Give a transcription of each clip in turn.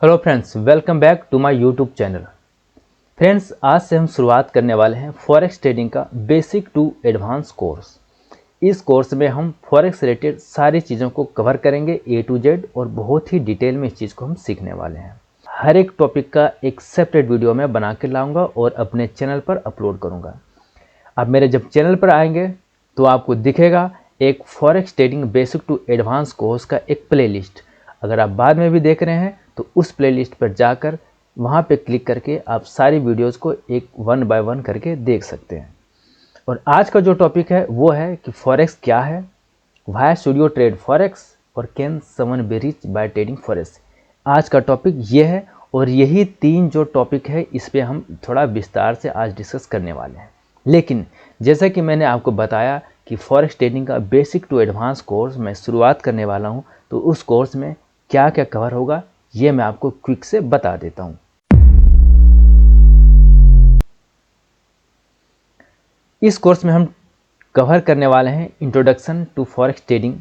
Hello friends, welcome back to my YouTube channel. Friends, आज से हम शुरुआत करने वाले हैं फॉरेक्स ट्रेडिंग का बेसिक टू एडवांस कोर्स। इस कोर्स में हम फॉरेक्स रिलेटेड सारी चीज़ों को कवर करेंगे ए टू जेड, और बहुत ही डिटेल में इस चीज़ को हम सीखने वाले हैं। हर एक टॉपिक का एक सेपरेट वीडियो मैं बना के लाऊंगा और अपने चैनल पर अपलोड करूँगा। आप मेरे जब चैनल पर आएंगे तो आपको दिखेगा एक forex trading basic to advance course का एक प्लेलिस्ट। अगर आप बाद में भी देख रहे हैं तो उस प्लेलिस्ट पर जाकर वहां पे क्लिक करके आप सारी वीडियोस को एक वन बाय वन करके देख सकते हैं। और आज का जो टॉपिक है वो है कि फॉरेक्स क्या है, why should you trade forex, और can someone be rich by trading forex. आज का टॉपिक ये है, और यही तीन जो टॉपिक है इस पे हम थोड़ा विस्तार से आज डिस्कस करने वाले हैं। लेकिन जैसा कि मैंने आपको बताया कि फॉरेक्स ट्रेडिंग का बेसिक टू एडवांस कोर्स मैं शुरुआत करने वाला हूं, तो उस कोर्स में क्या क्या कवर होगा ये मैं आपको क्विक से बता देता हूं। इस कोर्स में हम कवर करने वाले हैं इंट्रोडक्शन टू फॉरेक्स ट्रेडिंग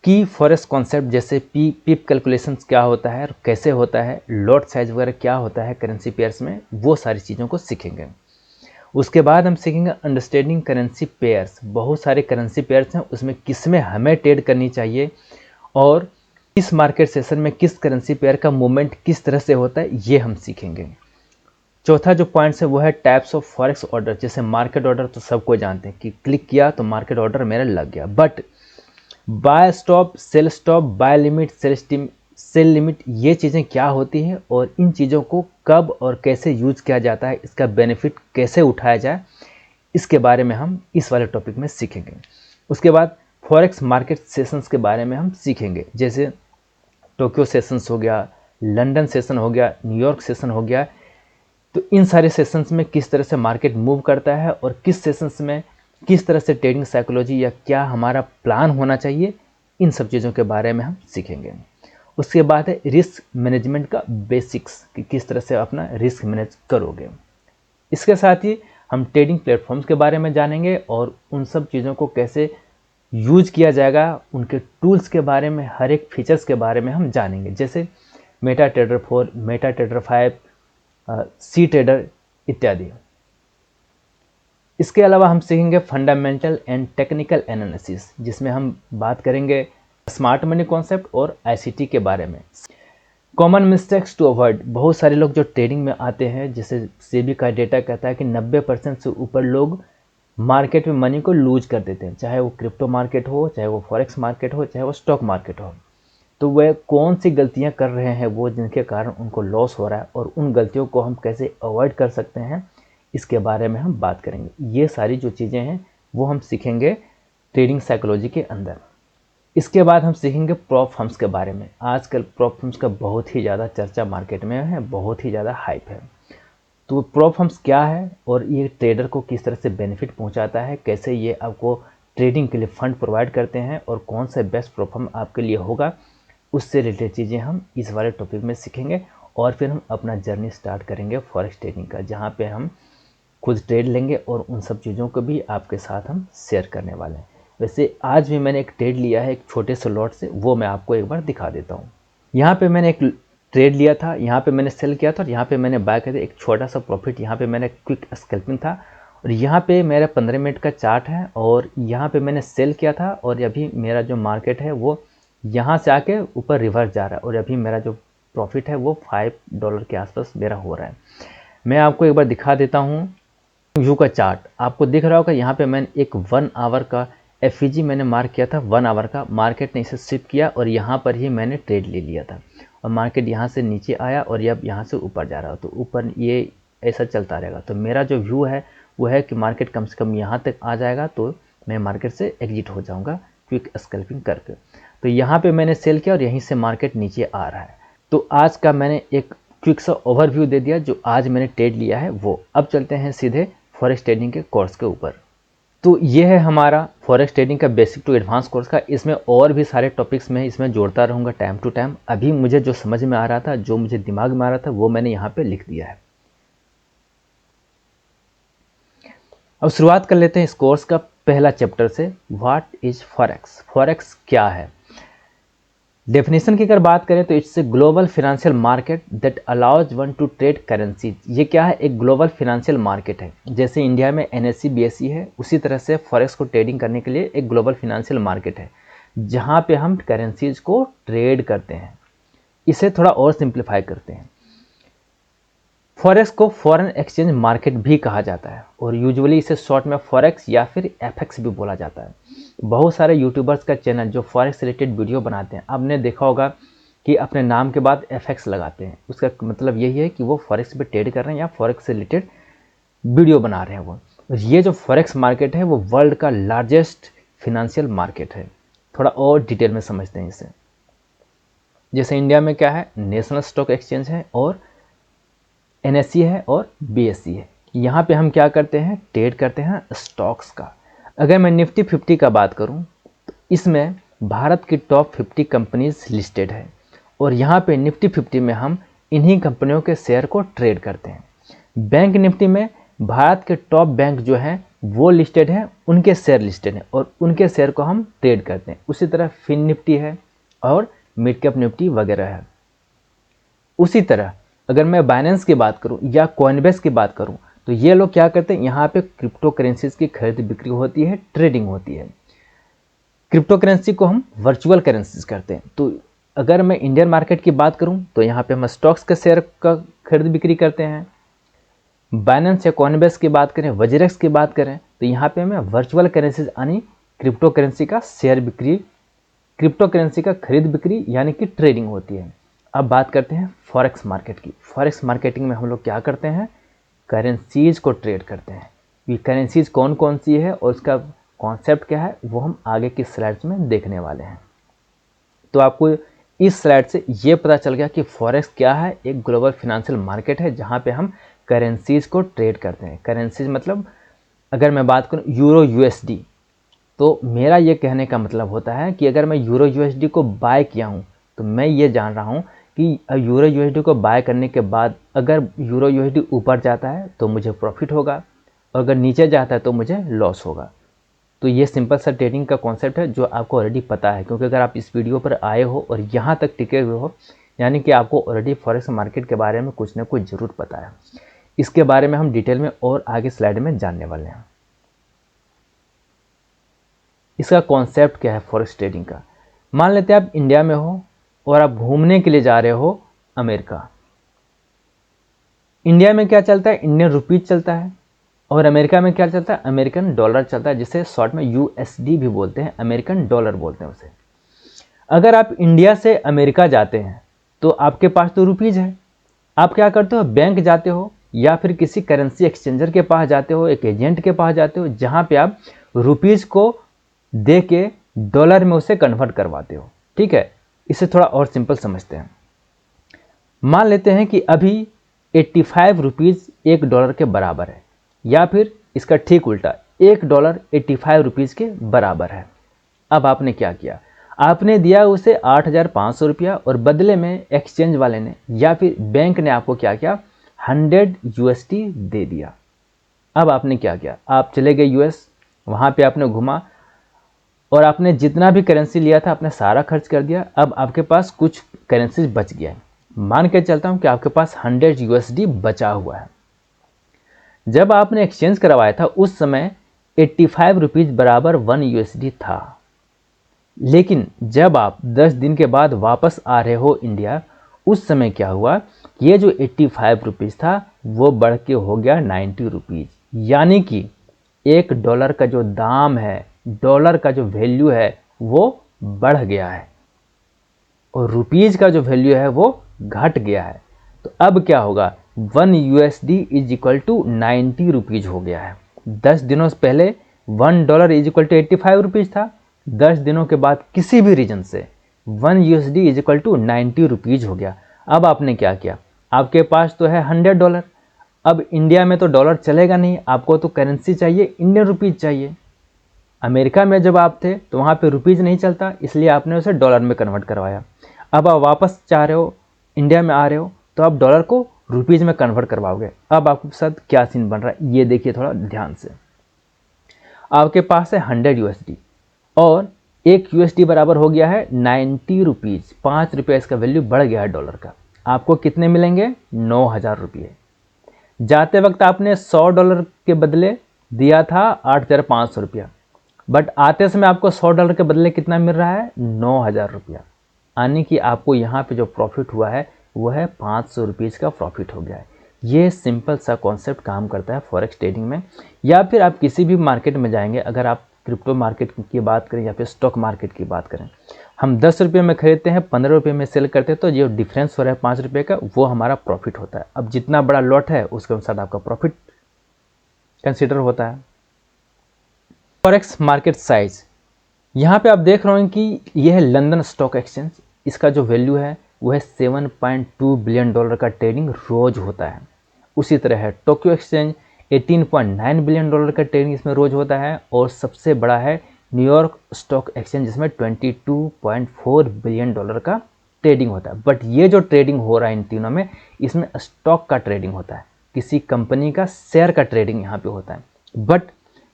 की फॉरेक्स कॉन्सेप्ट, जैसे पीप कैलकुलेशंस क्या होता है और कैसे होता है, लॉट साइज वगैरह क्या होता है करेंसी पेयर्स में, वो सारी चीज़ों को सीखेंगे। उसके बाद हम सीखेंगे अंडरस्टैंडिंग करेंसी पेयर्स। बहुत सारे करेंसी पेयर्स हैं, उसमें किस में हमें ट्रेड करनी चाहिए और इस मार्केट सेशन में किस करेंसी पेयर का मूवमेंट किस तरह से होता है, ये हम सीखेंगे। चौथा जो पॉइंट्स है वो है टाइप्स ऑफ फॉरेक्स ऑर्डर। जैसे मार्केट ऑर्डर तो सबको जानते हैं कि क्लिक किया तो मार्केट ऑर्डर मेरा लग गया, but buy stop, buy limit, sell limit, ये चीज़ें क्या होती हैं और इन चीज़ों को कब और कैसे यूज किया जाता है, इसका बेनिफिट कैसे उठाया जाए, इसके बारे में हम इस वाले टॉपिक में सीखेंगे। उसके बाद फॉरेक्स मार्केट सेशंस के बारे में हम सीखेंगे, जैसे टोक्यो सेशंस हो गया, लंदन सेशन हो गया, न्यूयॉर्क सेशन हो गया। तो इन सारे सेशंस में किस तरह से मार्केट मूव करता है और किस सेशंस में किस तरह से ट्रेडिंग साइकोलॉजी या क्या हमारा प्लान होना चाहिए, इन सब चीज़ों के बारे में हम सीखेंगे। उसके बाद है रिस्क मैनेजमेंट का बेसिक्स, कि किस तरह से अपना रिस्क मैनेज करोगे। इसके साथ ही हम ट्रेडिंग प्लेटफॉर्म्स के बारे में जानेंगे और उन सब चीज़ों को कैसे यूज किया जाएगा, उनके टूल्स के बारे में, हर एक फीचर्स के बारे में हम जानेंगे, जैसे मेटा ट्रेडर 4, मेटा ट्रेडर 5, सी ट्रेडर इत्यादि। इसके अलावा हम सीखेंगे फंडामेंटल एंड टेक्निकल एनालिसिस, जिसमें हम बात करेंगे स्मार्ट मनी कॉन्सेप्ट और आईसीटी के बारे में। Common mistakes to avoid. बहुत सारे लोग जो ट्रेडिंग में आते हैं, जैसे सेबी का डेटा कहता है कि 90% से ऊपर लोग मार्केट में मनी को लूज कर देते हैं, चाहे वो क्रिप्टो मार्केट हो, चाहे वो फॉरेक्स मार्केट हो, चाहे वो स्टॉक मार्केट हो। तो वह कौन सी गलतियां कर रहे हैं वो, जिनके कारण उनको लॉस हो रहा है, और उन गलतियों को हम कैसे अवॉइड कर सकते हैं, इसके बारे में हम बात करेंगे। ये सारी जो चीज़ें हैं वो हम सीखेंगे ट्रेडिंग साइकोलॉजी के अंदर। इसके बाद हम सीखेंगे प्रॉप फर्म्स के बारे में। आजकल प्रॉप फर्म्स का बहुत ही ज़्यादा चर्चा मार्केट में है, बहुत ही ज़्यादा हाइप है। तो प्रॉप फर्म्स क्या है और ये ट्रेडर को किस तरह से बेनिफिट पहुंचाता है, कैसे ये आपको ट्रेडिंग के लिए फंड प्रोवाइड करते हैं, और कौन सा बेस्ट प्रॉप फर्म आपके लिए होगा, उससे रिलेटेड चीज़ें हम इस वाले टॉपिक में सीखेंगे। और फिर हम अपना जर्नी स्टार्ट करेंगे फॉरेक्स ट्रेडिंग का, जहाँ पे हम खुद ट्रेड लेंगे और उन सब चीज़ों को भी आपके साथ हम शेयर करने वाले हैं। वैसे आज भी मैंने एक ट्रेड लिया है एक छोटे से लॉट से, वो मैं आपको एक बार दिखा देता हूँ। यहाँ पे मैंने एक ट्रेड लिया था, यहाँ पे मैंने सेल किया था और यहाँ पे मैंने बाय किया था, एक छोटा सा प्रॉफिट। यहाँ पे मैंने क्विक स्कैल्पिंग था, और यहाँ पे मेरा 15 मिनट का चार्ट है, और यहाँ पे मैंने सेल किया था, और अभी मेरा जो मार्केट है वो यहाँ से आके ऊपर रिवर्स जा रहा है, और अभी मेरा जो प्रॉफिट है वो $5 के आसपास मेरा हो रहा है। मैं आपको एक बार दिखा देता हूँ व्यू का चार्ट। आपको दिख रहा होगा यहाँ पे मैंने एक 1 आवर का एफईजी मैंने मार्क किया था, 1 आवर का। मार्केट ने इसे शिफ्ट किया और यहाँ पर ही मैंने ट्रेड ले लिया था, और मार्केट यहाँ से नीचे आया और अब यहाँ से ऊपर जा रहा हो, तो ऊपर ये ऐसा चलता रहेगा। तो मेरा जो व्यू है वो है कि मार्केट कम से कम यहाँ तक आ जाएगा तो मैं मार्केट से एग्जिट हो जाऊँगा क्विक स्कैल्पिंग करके। तो यहाँ पे मैंने सेल किया और यहीं से मार्केट नीचे आ रहा है। तो आज का मैंने एक क्विक सा ओवरव्यू दे दिया जो आज मैंने ट्रेड लिया है वो। अब चलते हैं सीधे फॉरेक्स ट्रेडिंग के कोर्स के ऊपर। तो ये है हमारा फॉरेक्स ट्रेडिंग का बेसिक टू एडवांस कोर्स का। इसमें और भी सारे टॉपिक्स में इसमें जोड़ता रहूँगा टाइम टू टाइम। अभी मुझे जो समझ में आ रहा था, जो मुझे दिमाग में आ रहा था, वो मैंने यहाँ पे लिख दिया है। अब शुरुआत कर लेते हैं इस कोर्स का पहला चैप्टर से, व्हाट इज फॉरेक्स। फॉरेक्स क्या है। डेफिनेशन की अगर बात करें तो it's a global financial market that allows one two trade currency. ये क्या है, एक ग्लोबल फाइनेंशियल मार्केट है। जैसे इंडिया में NSE BSE है, उसी तरह से फॉरेक्स को ट्रेडिंग करने के लिए एक ग्लोबल फाइनेंशियल मार्केट है जहाँ पे हम करेंसीज को ट्रेड करते हैं। इसे थोड़ा और सिंप्लीफाई करते हैं, फॉरेक्स को फॉरेन एक्सचेंज मार्केट भी कहा जाता है और यूजुअली इसे शॉर्ट में फॉरेक्स या फिर FX भी बोला जाता है। बहुत सारे यूट्यूबर्स का चैनल जो फॉरेक्स रिलेटेड वीडियो बनाते हैं, आपने देखा होगा कि अपने नाम के बाद FX लगाते हैं। उसका मतलब यही है कि वो फॉरेक्स पे ट्रेड कर रहे हैं या फॉरेक्स से रिलेटेड वीडियो बना रहे हैं वो। ये जो फॉरेक्स मार्केट है वो वर्ल्ड का लार्जेस्ट फिनेंशियल मार्केट है। थोड़ा और डिटेल में समझते हैं इसे। जैसे इंडिया में क्या है, नेशनल स्टॉक एक्सचेंज है और NSE है और BSE है। यहाँ पे हम क्या करते हैं, ट्रेड करते हैं स्टॉक्स का। अगर मैं निफ्टी 50 का बात करूँ तो इसमें भारत की टॉप 50 कंपनीज लिस्टेड है और यहाँ पे निफ्टी 50 में हम इन्हीं कंपनियों के शेयर को ट्रेड करते हैं। बैंक निफ्टी में भारत के टॉप बैंक जो हैं वो लिस्टेड है, उनके शेयर लिस्टेड हैं और उनके शेयर को हम ट्रेड करते हैं। उसी तरह फिन निफ्टी है और मिड कैप निफ्टी वगैरह है। उसी तरह अगर मैं बाइनेंस की बात करूं या कॉइनबेस की बात करूं तो ये लोग क्या करते हैं, यहाँ पे क्रिप्टो करेंसीज की खरीद बिक्री होती है, ट्रेडिंग होती है। क्रिप्टो करेंसी को हम वर्चुअल करेंसीज करते हैं। तो अगर मैं इंडियन मार्केट की बात करूं तो यहाँ पे हम स्टॉक्स के शेयर का खरीद बिक्री करते हैं। बाइनेंस या कॉइनबेस की बात करें, वजरेक्स की बात करें तो यहाँ पे हमें वर्चुअल करेंसीज यानी क्रिप्टो करेंसी का शेयर बिक्री, क्रिप्टो करेंसी का खरीद बिक्री यानी कि ट्रेडिंग होती है। अब बात करते हैं फॉरेक्स मार्केट की। फॉरेक्स मार्केटिंग में हम लोग क्या करते हैं, करेंसीज को ट्रेड करते हैं। ये करेंसीज कौन कौन सी है और उसका कॉन्सेप्ट क्या है वो हम आगे की स्लाइड्स में देखने वाले हैं। तो आपको इस स्लाइड से ये पता चल गया कि फॉरेक्स क्या है, एक ग्लोबल फाइनेंशियल मार्केट है जहाँ पे हम करेंसीज को ट्रेड करते हैं। करेंसीज मतलब अगर मैं बात करूँ यूरो USD, तो मेरा ये कहने का मतलब होता है कि अगर मैं यूरो USD को बाय किया हूँ तो मैं ये जान रहा हूँ कि यूरो USD को बाय करने के बाद अगर यूरो USD ऊपर जाता है तो मुझे प्रॉफिट होगा और अगर नीचे जाता है तो मुझे लॉस होगा। तो ये सिंपल सा ट्रेडिंग का कॉन्सेप्ट है जो आपको ऑलरेडी पता है, क्योंकि अगर आप इस वीडियो पर आए हो और यहाँ तक टिके हुए हो यानी कि आपको ऑलरेडी फॉरेक्स मार्केट के बारे में कुछ ना कुछ ज़रूर पता है। इसके बारे में हम डिटेल में और आगे स्लाइड में जानने वाले हैं। इसका कॉन्सेप्ट क्या है फॉरेक्स ट्रेडिंग का। मान लेते हैं आप इंडिया में हो और आप घूमने के लिए जा रहे हो अमेरिका। इंडिया में क्या चलता है, इंडियन रुपीज चलता है और अमेरिका में क्या चलता है, अमेरिकन डॉलर चलता है, जिसे शॉर्ट में USD भी बोलते हैं, अमेरिकन डॉलर बोलते हैं उसे। अगर आप इंडिया से अमेरिका जाते हैं तो आपके पास तो रुपीज है, आप क्या करते हो, बैंक जाते हो या फिर किसी करेंसी एक्सचेंजर के पास जाते हो, एक एजेंट के पास जाते हो जहां पे आप रुपीज को दे के डॉलर में उसे कन्वर्ट करवाते हो। ठीक है, इसे थोड़ा और सिंपल समझते हैं। मान लेते हैं कि अभी 85 रुपीज़ $1 के बराबर है, या फिर इसका ठीक उल्टा $1 85 रुपीज़ के बराबर है। अब आपने क्या किया, आपने दिया उसे 8,500 रुपया और बदले में एक्सचेंज वाले ने या फिर बैंक ने आपको क्या किया, 100 USD दे दिया। अब आपने क्या किया, आप चले गए US, वहाँ पे आपने घुमा और आपने जितना भी करेंसी लिया था आपने सारा खर्च कर दिया। अब आपके पास कुछ करेंसी बच गया है। मान के चलता हूँ कि आपके पास 100 USD बचा हुआ है। जब आपने एक्सचेंज करवाया था उस समय 85 रुपीज़ बराबर 1 USD था, लेकिन जब आप 10 दिन के बाद वापस आ रहे हो इंडिया, उस समय क्या हुआ, ये जो 85 रुपीज़ था वो बढ़ के हो गया 90 रुपीज़, यानी कि $1 का जो दाम है, डॉलर का जो वैल्यू है वो बढ़ गया है और रुपीज़ का जो वैल्यू है वो घट गया है। तो अब क्या होगा, 1 USD is equal to 90 rupees हो गया है। 10 दिनों से पहले $1 इज इक्वल टू 85 रुपीज़ था, 10 दिनों के बाद किसी भी रीजन से 1 USD is equal to 90 rupees हो गया। अब आपने क्या किया, आपके पास तो है $100, अब इंडिया में तो डॉलर चलेगा नहीं, आपको तो करेंसी चाहिए, इंडियन रुपीज़ चाहिए। अमेरिका में जब आप थे तो वहाँ पे रुपीज़ नहीं चलता, इसलिए आपने उसे डॉलर में कन्वर्ट करवाया। अब आप वापस चाह रहे हो, इंडिया में आ रहे हो, तो आप डॉलर को रुपीज़ में कन्वर्ट करवाओगे। अब आपके साथ क्या सीन बन रहा है ये देखिए थोड़ा ध्यान से। आपके पास है 100 USD और एक यूएसडी बराबर हो गया है 90 रुपीज़, 5 रुपये इसका वैल्यू बढ़ गया है डॉलर का। आपको कितने मिलेंगे? 9,000 रुपये। जाते वक्त आपने $100 के बदले दिया था 8,500 रुपया, बट आते समय आपको $100 के बदले कितना मिल रहा है? 9,000 रुपया। यानी कि आपको यहाँ पे जो प्रॉफिट हुआ है वो है 500 रुपीज़ का प्रॉफिट हो गया है। ये सिंपल सा कॉन्सेप्ट काम करता है फॉरेक्स ट्रेडिंग में। या फिर आप किसी भी मार्केट में जाएंगे, अगर आप क्रिप्टो मार्केट की बात करें या फिर स्टॉक मार्केट की बात करें, हम 10 रुपये में खरीदते हैं, 15 रुपये में सेल करते हैं, तो जो डिफरेंस हो रहा है 5 रुपये का, वो हमारा प्रॉफिट होता है। अब जितना बड़ा लॉट है उसके अनुसार आपका प्रॉफिट कंसिडर होता है। फॉरेक्स मार्केट साइज, यहाँ पे आप देख रहे हैं कि यह है लंदन स्टॉक एक्सचेंज। इसका जो वैल्यू है वो है $7.2 बिलियन का ट्रेडिंग रोज होता है। उसी तरह है टोक्यो एक्सचेंज, $18.9 बिलियन का ट्रेडिंग इसमें रोज होता है। और सबसे बड़ा है न्यूयॉर्क स्टॉक एक्सचेंज, जिसमें $22.4 बिलियन का ट्रेडिंग होता है। बट ये जो ट्रेडिंग हो रहा है इन तीनों में, इसमें स्टॉक का ट्रेडिंग होता है, किसी कंपनी का शेयर का ट्रेडिंग यहाँ पे होता है। बट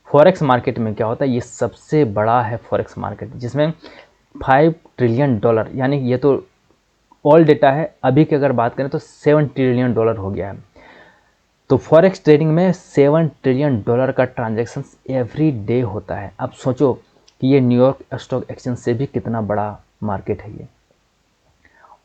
फॉरेक्स मार्केट में क्या होता है, ये सबसे बड़ा है फॉरेक्स मार्केट, जिसमें $5 ट्रिलियन, यानी ये तो ऑल डेटा है, अभी की अगर बात करें तो $7 ट्रिलियन हो गया है। तो फॉरेक्स ट्रेडिंग में $7 ट्रिलियन का ट्रांजैक्शन एवरी डे होता है। अब सोचो कि ये न्यूयॉर्क स्टॉक एक्सचेंज से भी कितना बड़ा मार्केट है ये।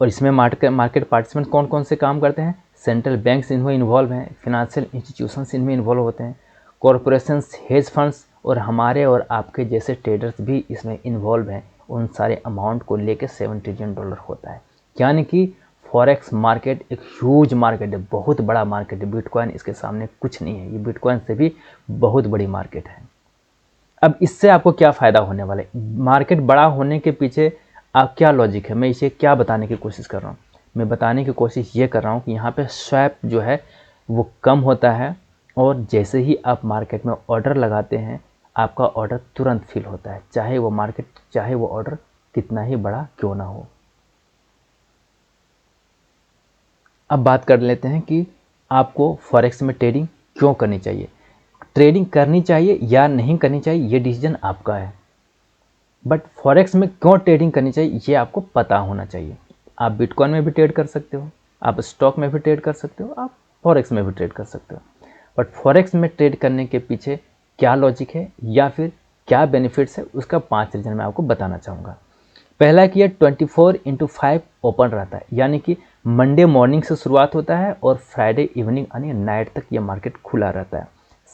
और इसमें मार्केट पार्टिसिपेंट कौन कौन से काम करते हैं? सेंट्रल बैंक्स इनमें इन्वॉल्व हैं, फिनेंशियल इंस्टीट्यूशंस इनमें इन्वॉल्व होते हैं, कॉरपोरेशंस, हेज फंड्स, और हमारे और आपके जैसे ट्रेडर्स भी इसमें इन्वॉल्व हैं। उन सारे अमाउंट को लेके $7 ट्रिलियन होता है। यानी कि फॉरेक्स मार्केट एक ह्यूज मार्केट है, बहुत बड़ा मार्केट है। बिटकॉइन इसके सामने कुछ नहीं है, ये बिटकॉइन से भी बहुत बड़ी मार्केट है। अब इससे आपको क्या फ़ायदा होने वाला है? मार्केट बड़ा होने के पीछे आप क्या लॉजिक है, मैं इसे क्या बताने की कोशिश कर रहा हूँ? मैं बताने की कोशिश ये कर रहा हूँ कि यहाँ पे स्वैप जो है वो कम होता है, और जैसे ही आप मार्केट में ऑर्डर लगाते हैं आपका ऑर्डर तुरंत फिल होता है, चाहे वो ऑर्डर कितना ही बड़ा क्यों ना हो। अब बात कर लेते हैं कि आपको फॉरेक्स में ट्रेडिंग क्यों करनी चाहिए। ट्रेडिंग करनी चाहिए या नहीं करनी चाहिए ये डिसीजन आपका है, बट फॉरेक्स में क्यों ट्रेडिंग करनी चाहिए ये आपको पता होना चाहिए। आप बिटकॉइन में भी ट्रेड कर सकते हो, आप स्टॉक में भी ट्रेड कर सकते हो, आप फॉरेक्स में भी ट्रेड कर सकते हो। बट फॉरेक्स में ट्रेड करने के पीछे क्या लॉजिक है या फिर क्या बेनिफिट्स है, उसका 5 रीजन मैं आपको बताना चाहूँगा। पहला कि ये 24/5 ओपन रहता है, यानी कि मंडे मॉर्निंग से शुरुआत होता है और फ्राइडे इवनिंग यानी नाइट तक यह मार्केट खुला रहता है।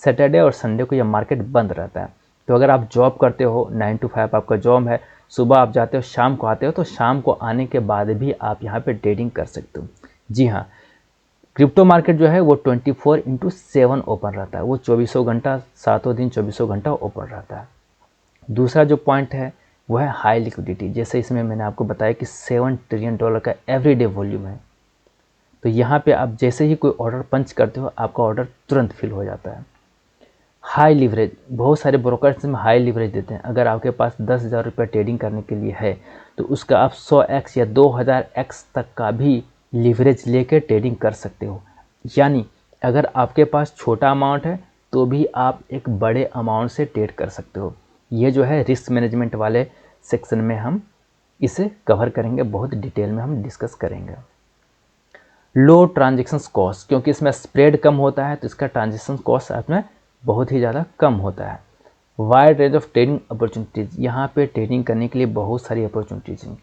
सैटरडे और संडे को यह मार्केट बंद रहता है। तो अगर आप जॉब करते हो, 9 to 5 आपका जॉब है, सुबह आप जाते हो, शाम को आते हो, तो शाम को आने के बाद भी आप यहाँ पे ट्रेडिंग कर सकते हो। जी हाँ, क्रिप्टो मार्केट जो है वो 24/7 ओपन रहता है, वो 24 घंटा, 7 दिन 24 घंटा ओपन रहता है। दूसरा जो पॉइंट है वो है हाई लिक्विडिटी। जैसे इसमें मैंने आपको बताया कि $7 ट्रिलियन का एवरीडे वॉल्यूम है, तो यहाँ पे आप जैसे ही कोई ऑर्डर पंच करते हो आपका ऑर्डर तुरंत फिल हो जाता है। हाई लिवरेज, बहुत सारे ब्रोकर्स में हाई लिवरेज देते हैं। अगर आपके पास 10,000 रुपये ट्रेडिंग करने के लिए है तो उसका आप 100x या 2000x तक का भी लिवरेज लेकर ट्रेडिंग कर सकते हो। यानी अगर आपके पास छोटा अमाउंट है तो भी आप एक बड़े अमाउंट से ट्रेड कर सकते हो। ये जो है रिस्क मैनेजमेंट वाले सेक्शन में हम इसे कवर करेंगे, बहुत डिटेल में हम डिस्कस करेंगे। लो ट्रांजेक्शन कॉस्ट, क्योंकि इसमें स्प्रेड कम होता है तो इसका ट्रांजेक्शन कॉस्ट आपने बहुत ही ज़्यादा कम होता है। Wide range of trading opportunities, यहाँ पे ट्रेडिंग करने के लिए बहुत सारी अपॉर्चुनिटीज़ हैं।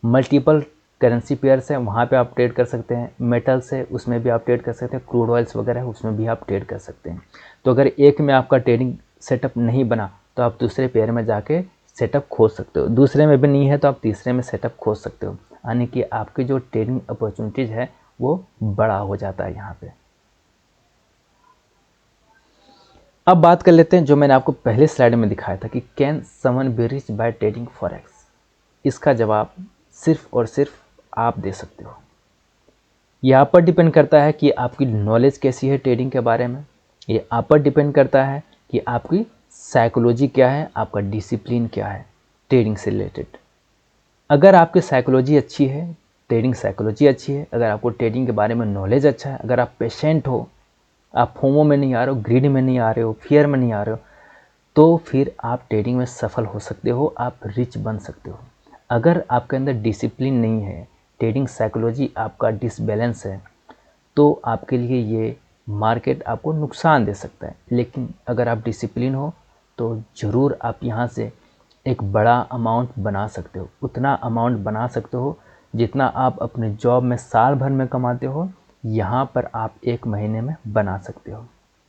मल्टीपल करेंसी पेयर्स हैं, वहाँ पे आप ट्रेड कर सकते हैं। मेटल्स है, उसमें भी आप ट्रेड कर सकते हैं। क्रूड ऑयल्स वगैरह है, उसमें भी आप ट्रेड कर सकते हैं। तो अगर एक में आपका ट्रेडिंग सेटअप नहीं बना तो आप दूसरे पेयर में जाके सेटअप खोज सकते हो। दूसरे में भी नहीं है तो आप तीसरे में सेटअप खोज सकते हो, यानी कि आपकी जो ट्रेडिंग अपॉर्चुनिटीज़ है वो बड़ा हो जाता है यहाँ पे। अब बात कर लेते हैं जो मैंने आपको पहले स्लाइड में दिखाया था कि can someone be rich by trading forex. इसका जवाब सिर्फ और सिर्फ आप दे सकते हो। यहाँ पर डिपेंड करता है कि आपकी नॉलेज कैसी है ट्रेडिंग के बारे में। ये आप पर डिपेंड करता है कि आपकी साइकोलॉजी क्या है, आपका डिसिप्लिन क्या है ट्रेडिंग से रिलेटेड। अगर आपकी साइकोलॉजी अच्छी है, ट्रेडिंग साइकोलॉजी अच्छी है, अगर आपको ट्रेडिंग के बारे में नॉलेज अच्छा है, अगर आप पेशेंट हो, आप फोमो में नहीं आ रहे हो, ग्रीड में नहीं आ रहे हो, फियर में नहीं आ रहे हो, तो फिर आप ट्रेडिंग में सफल हो सकते हो, आप रिच बन सकते हो। अगर आपके अंदर डिसिप्लिन नहीं है, ट्रेडिंग साइकोलॉजी आपका डिसबैलेंस है, तो आपके लिए ये मार्केट आपको नुकसान दे सकता है। लेकिन अगर आप डिसिप्लिन हो तो ज़रूर आप यहाँ से एक बड़ा अमाउंट बना सकते हो, उतना अमाउंट बना सकते हो जितना आप अपने जॉब में साल भर में कमाते हो, यहाँ पर आप एक महीने में बना सकते हो।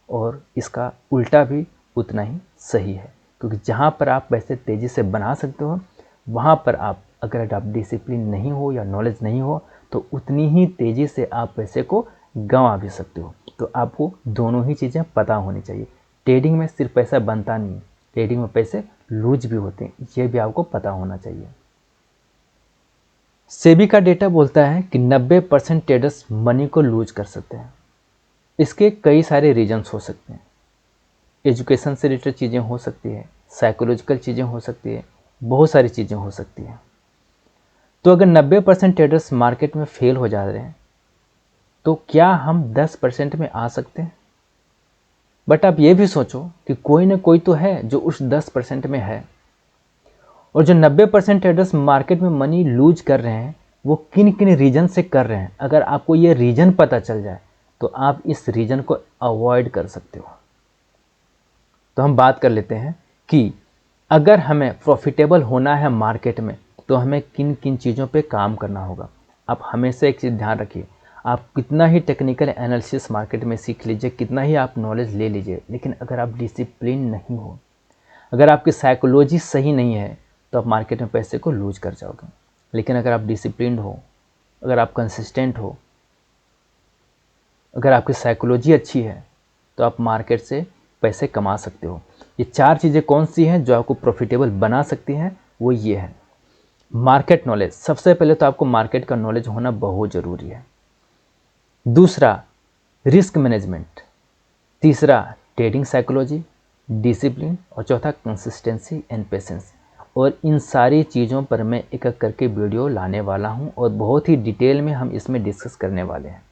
और इसका उल्टा भी उतना ही सही है, क्योंकि जहाँ पर आप पैसे तेज़ी से बना सकते हो, वहाँ पर आप अगर आप डिसिप्लिन नहीं हो या नॉलेज नहीं हो तो उतनी ही तेज़ी से आप पैसे को गंवा भी सकते हो। तो आपको दोनों ही चीज़ें पता होनी चाहिए। ट्रेडिंग में सिर्फ पैसा बनता नहीं है, ट्रेडिंग में पैसे लूज भी होते हैं, ये भी आपको पता होना चाहिए। सेबी का डेटा बोलता है कि 90% ट्रेडर्स मनी को लूज कर सकते हैं। इसके कई सारे रीजन्स हो सकते हैं। एजुकेशन से रिलेटेड चीज़ें हो सकती है, साइकोलॉजिकल चीज़ें हो सकती है, बहुत सारी चीज़ें हो सकती हैं। तो अगर 90% ट्रेडर्स मार्केट में फेल हो जा रहे हैं तो क्या हम 10% में आ सकते हैं? बट आप ये भी सोचो कि कोई ना कोई तो है जो उस 10% में है। और जो 90% ट्रेडर्स मार्केट में मनी लूज कर रहे हैं वो किन किन रीजन से कर रहे हैं, अगर आपको ये रीजन पता चल जाए तो आप इस रीजन को अवॉइड कर सकते हो। तो हम बात कर लेते हैं कि अगर हमें प्रॉफिटेबल होना है मार्केट में तो हमें किन किन चीज़ों पे काम करना होगा। आप हमेशा एक चीज़ ध्यान रखिए, आप कितना ही टेक्निकल एनालिसिस मार्केट में सीख लीजिए, कितना ही आप नॉलेज ले लीजिए, लेकिन अगर आप डिसिप्लिन नहीं हो, अगर आपकी साइकोलॉजी सही नहीं है तो आप मार्केट में पैसे को लूज कर जाओगे। लेकिन अगर आप डिसिप्लिन हो, अगर आप कंसिस्टेंट हो, अगर आपकी साइकोलॉजी अच्छी है तो आप मार्केट से पैसे कमा सकते हो। ये 4 चीज़ें कौन सी हैं जो आपको प्रॉफिटेबल बना सकती हैं? वो ये है। मार्केट नॉलेज, सबसे पहले तो आपको मार्केट का नॉलेज होना बहुत ज़रूरी है। दूसरा, रिस्क मैनेजमेंट। तीसरा, ट्रेडिंग साइकोलॉजी, डिसिप्लिन। और चौथा, कंसिस्टेंसी एंड पेशेंस। और इन सारी चीज़ों पर मैं एक एक करके वीडियो लाने वाला हूँ और बहुत ही डिटेल में हम इसमें डिस्कस करने वाले हैं।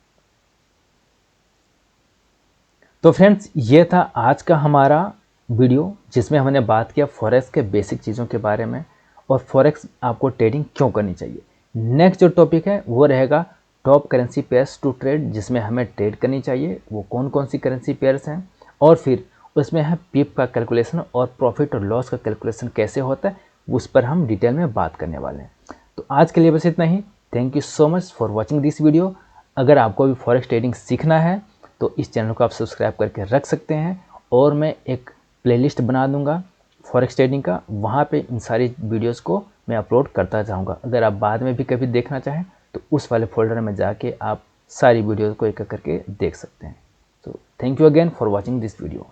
तो फ्रेंड्स, ये था आज का हमारा वीडियो जिसमें हमने बात किया फॉरेक्स के बेसिक चीज़ों के बारे में और फॉरेक्स आपको ट्रेडिंग क्यों करनी चाहिए। नेक्स्ट जो टॉपिक है वो रहेगा top currency pairs to trade, जिसमें हमें ट्रेड करनी चाहिए, वो कौन कौन सी करेंसी पेयर्स हैं, और फिर उसमें है पिप का कैलकुलेशन और प्रॉफिट और लॉस का कैलकुलेशन कैसे होता है, उस पर हम डिटेल में बात करने वाले हैं। तो आज के लिए बस इतना ही। Thank you so much for watching this video. अगर आपको भी फॉरेक्स ट्रेडिंग सीखना है तो इस चैनल को आप सब्सक्राइब करके रख सकते हैं, और मैं एक प्लेलिस्ट बना दूंगा फॉरेक्स ट्रेडिंग का, वहाँ पे इन सारी वीडियोस को मैं अपलोड करता जाऊँगा। अगर आप बाद में भी कभी देखना चाहें तो उस वाले फोल्डर में जाके आप सारी वीडियोस को एक एक करके देख सकते हैं। तो thank you again for watching this video.